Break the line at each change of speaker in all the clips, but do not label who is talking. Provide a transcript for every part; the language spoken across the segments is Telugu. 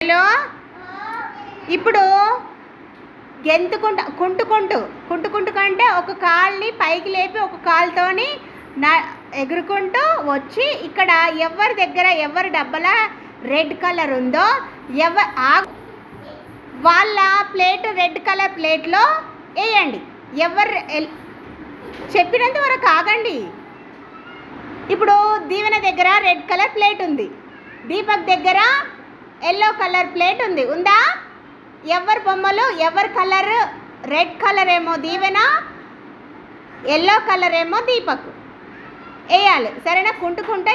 హలో. ఇప్పుడు కుంటుకుంటూ అంటే ఒక కాల్ని పైకి లేపి ఒక కాలుతోని ఎగురుకుంటూ వచ్చి ఇక్కడ ఎవరి దగ్గర ఎవరి డబ్బల రెడ్ కలర్ ఉందో వాళ్ళ ప్లేట్ రెడ్ కలర్ ప్లేట్లో వేయండి. ఎవరు చెప్పినంత వరకు ఆగండి. ఇప్పుడు దీవెన దగ్గర రెడ్ కలర్ ప్లేట్ ఉంది, దీపక్ దగ్గర ఎల్లో కలర్ ప్లేట్ ఉందా? ఎవరి బొమ్మలు ఎవరి కలర్? రెడ్ కలర్ ఏమో దీవెన, ఎల్లో కలర్ ఏమో దీపక్ వేయాలి. సరేనా? కుంటుకుంటే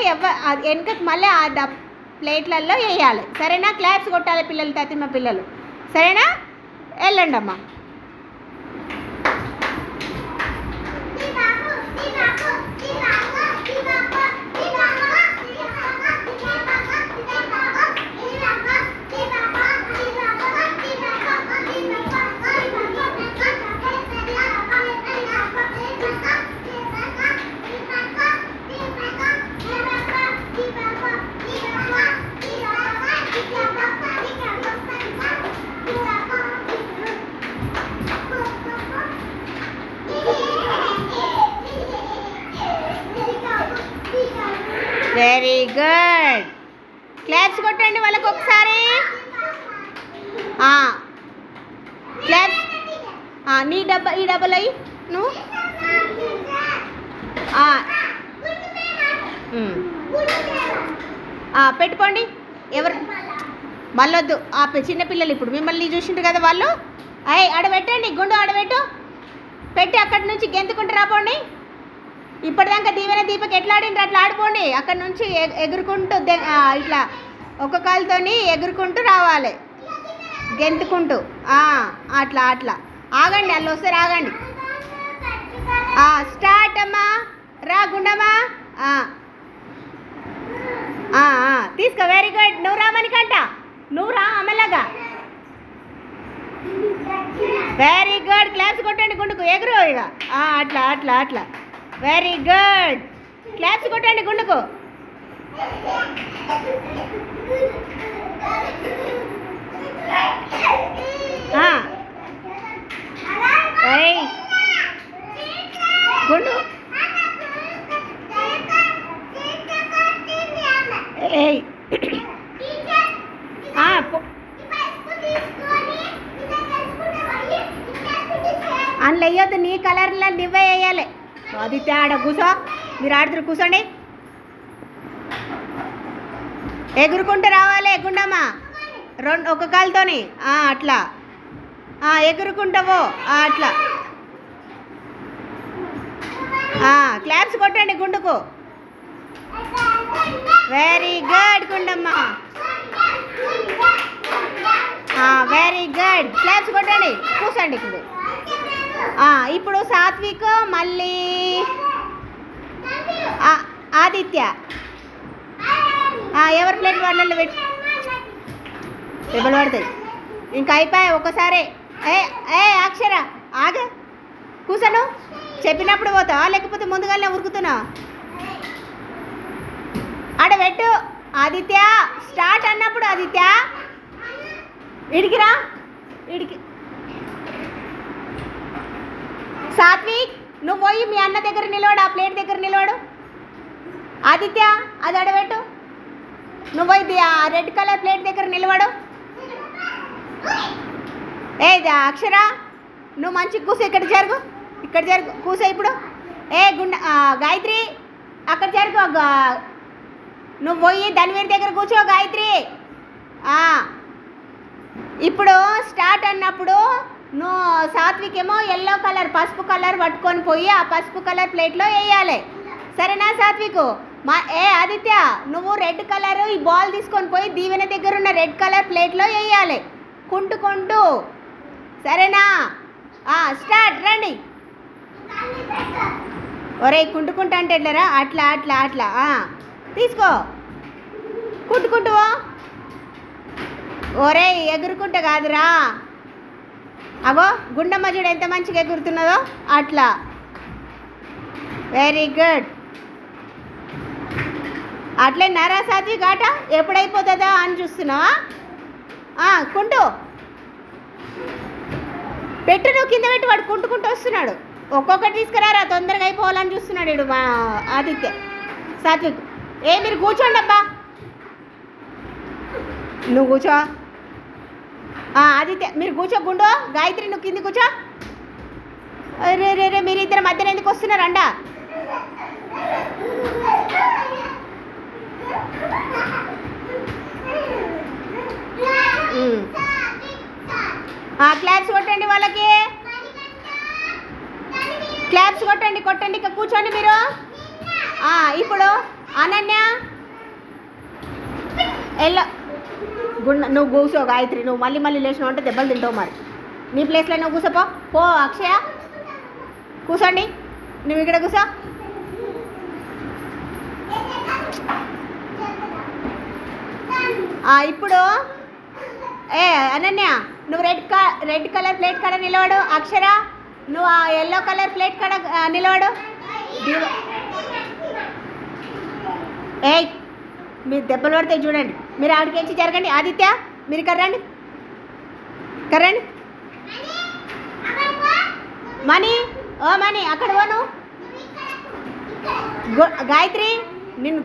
వెనకకి మళ్ళీ ఆ ప్లేట్లలో వేయాలి. సరేనా? క్లాప్స్ కొట్టాలి పిల్లలు, తతిమ పిల్లలు. సరేనా? వెళ్ళండి అమ్మా. Very good. క్లాప్స్ కొట్టండి వాళ్ళకి ఒకసారి. క్లాప్స్. నీ డబ్బా ఈ డబ్బలు అయ్యి నువ్వు పెట్టుకోండి. ఎవరు మళ్ళొద్దు. చిన్నపిల్లలు ఇప్పుడు మిమ్మల్ని చూసింటారు కదా వాళ్ళు. ఆడబెట్టండి, గుండు ఆడబెట్టు పెట్టి అక్కడి నుంచి గెంతుకుంటూ రాపోండి. ఇప్పటిదాకా దీవెన దీపక్ ఎట్లా ఆడిండ్రు అట్లా ఆడిపోండి. అక్కడి నుంచి ఎగురుకుంటూ ఇట్లా ఒక కాలుతోని ఎగురుకుంటూ రావాలి, గెంతుకుంటూ. అట్లా ఆగండి, వాళ్ళు వస్తారు, ఆగండి. స్టార్ట్ అమ్మా. రా గుండమ్మా, తీసుకో. Very good. నువ్వు రామనికంట, నువ్వు రా అమ్మలాగా. Very good. క్లాప్స్ కొట్టండి గుండుకు, ఎగురు ఇక. అట్లా వెరీ గుడ్. క్లాప్స్ కొట్టండి గుండుకు. గుండు అందులో వేయొద్దు, నీ కలర్లో నువ్వే వేయాలి. అది తేడా. కూసో, మీరు ఆడుతురు, కూర్చోండి. ఎగురుకుంటూ రావాలి గుండమ్మ, ఒక కాలుతోని. అట్లా ఎగురుకుంటావో అట్లా. క్లాప్స్ కొట్టండి గుండుకు. Very good Gundamma. Very good. Claps కొట్టండి. కూర్చోండి. ఇప్పుడు సాత్విక్, మళ్ళీ ఆదిత్య. ఎవరి ప్లేట్ వాళ్ళల్లో పెట్టి దెబ్బలు పడతాయి. ఇంకా అయిపోయాయి ఒకసారి. అక్షర ఆగ, కూర్చోను. చెప్పినప్పుడు పోతావా లేకపోతే ముందుగానే ఉరుకుతున్నావా? ఆడబెట్టు. ఆదిత్య స్టార్ట్ అన్నప్పుడు ఆదిత్య ఇడికిరా, ఇడికి. సాత్విక్ నువ్వు పోయి మీ అన్న దగ్గర నిలవడు, ఆ ప్లేట్ దగ్గర నిలవడు. ఆదిత్య అది అడబెట్టు. నువ్వు పోయి ఆ రెడ్ కలర్ ప్లేట్ దగ్గర నిలవడు. అక్షర నువ్వు మంచిగా కూర్చో. ఇక్కడ జరుగు, కూర్చో. ఇప్పుడు గాయత్రి అక్కడ జరుగు. నువ్వు పోయి ధన్వీర్ దగ్గర కూర్చో గాయత్రి. ఇప్పుడు స్టార్ట్ అన్నప్పుడు నువ్వు సాత్విక్ ఏమో ఎల్లో కలర్ పసుపు కలర్ పట్టుకొని పోయి ఆ పసుపు కలర్ ప్లేట్లో వేయాలి. సరేనా సాత్విక్? ఆదిత్య నువ్వు రెడ్ కలర్ ఈ బాల్ తీసుకొని పోయి దీవెన దగ్గర ఉన్న రెడ్ కలర్ ప్లేట్లో వేయాలి కుంటుకుంటూ. సరేనా? స్టార్ట్. రండి. ఒరే కుంటుకుంటా అంటే ఎట్లరా? అట్లా తీసుకో. కుంటుకుంటూ. ఒరే ఎగురుకుంటా కాదురా. అగో గుండమ్మ చూడు ఎంత మంచిగా ఎగురుతున్నదో. అట్లా. Very good. అట్లే నరా సాత్విక్ ఆట ఎప్పుడైపోతుందా అని చూస్తున్నావా? కుంటు పెట్టు, నువ్వు కింద పెట్టి వాడు కుంటుకుంటూ వస్తున్నాడు. ఒక్కొక్కటి తీసుకురారా, తొందరగా అయిపోవాలని చూస్తున్నాడు వీడు మా ఆదిత్య. సాత్విక్ మీరు కూర్చోండి అబ్బా, నువ్వు కూర్చో. ఆదిత్య మీరు కూర్చో. గుండు గాయత్రి నువ్వు కింది కూర్చో. రే రే రే మీరిద్దరు మధ్యన ఎందుకు వస్తున్నారు అండా? క్లాప్స్ కొట్టండి వాళ్ళకి, క్లాప్స్ కొట్టండి కొట్టండి. ఇక్కడ కూర్చోండి మీరు. ఇప్పుడు అనన్య ఎల్లో నువ్వు కూర్చో. గాయత్రి నువ్వు మళ్ళీ మళ్ళీ లేచినావు అంటే దెబ్బలు తింటావు. మరి నీ ప్లేస్లో నువ్వు కూర్చోపో. పో అక్షయ కూర్చోండి, నువ్వు ఇక్కడ కూర్చో. ఇప్పుడు అనన్య నువ్వు రెడ్ కలర్ ప్లేట్ కాడ నిలవడు. అక్షర నువ్వు ఆ ఎల్లో కలర్ ప్లేట్ కాడ నిలవడు. మీరు దెబ్బలు పడితే చూడండి. మీరు ఆడికేంచి జరగండి. ఆదిత్య మీరు కర్రండి, కర్రండి. మనీ మనీ అక్కడ పోను. గాయత్రి నిన్ను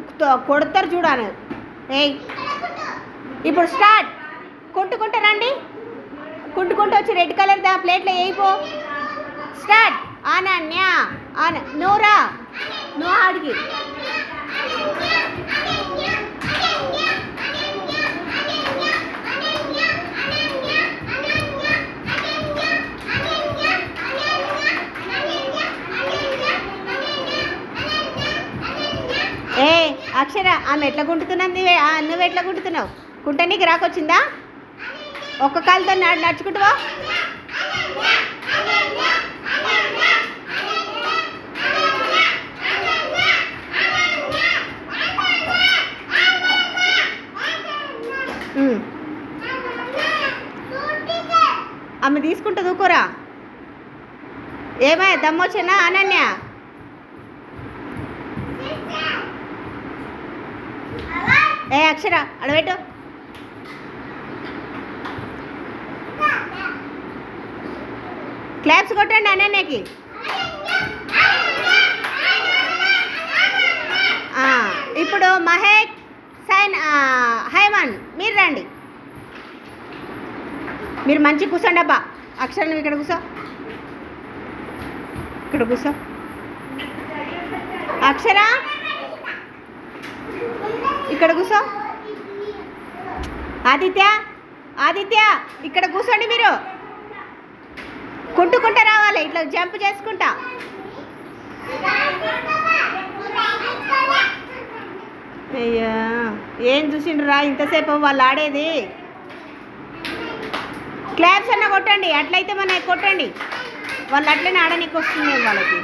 కొడతారు చూడాను. ఇప్పుడు స్టార్ట్. కుంటుకుంటూ రండి, కుంటుకుంటూ వచ్చి రెడ్ కలర్ దా ప్లేట్లో వేయిపో. స్టార్ట్. అనన్య నూరా నువ్వు ఆడికి. అక్షర ఆమె ఎట్లా గుంటుతున్నావు? నువ్వు ఎట్లా గుంటుతున్నావు? కుంట నీకు రాకొచ్చిందా? ఒక్క కాలుతో నడుచుకుంటావా? ఆమె తీసుకుంటా దూకోరా. ఏమయ్య దమ్మొచ్చానా అనన్య? అక్షర అడబెట్టు. క్లాప్స్ కొట్టండి అనన్యకి. ఇప్పుడు మహేష్ హైమన్ మీరు రండి. మీరు మంచిగా కూర్చోండి అబ్బా. అక్షర నువ్వు ఇక్కడ కూర్చో, ఇక్కడ కూర్చో. అక్షర ఇక్కడ కూర్చో. ఆదిత్య ఆదిత్య ఇక్కడ కూర్చోండి. మీరు కుంటుకుంటా రావాలి, ఇట్లా జంప్ చేసుకుంటా. అయ్యా ఏం చూసిండ్రా ఇంతసేపు వాళ్ళు ఆడేది? క్లాప్స్ అన్న కొట్టండి, అట్లయితే మన కొట్టండి. వాళ్ళు అట్లనే ఆడనీకి వస్తుంది వాళ్ళకి.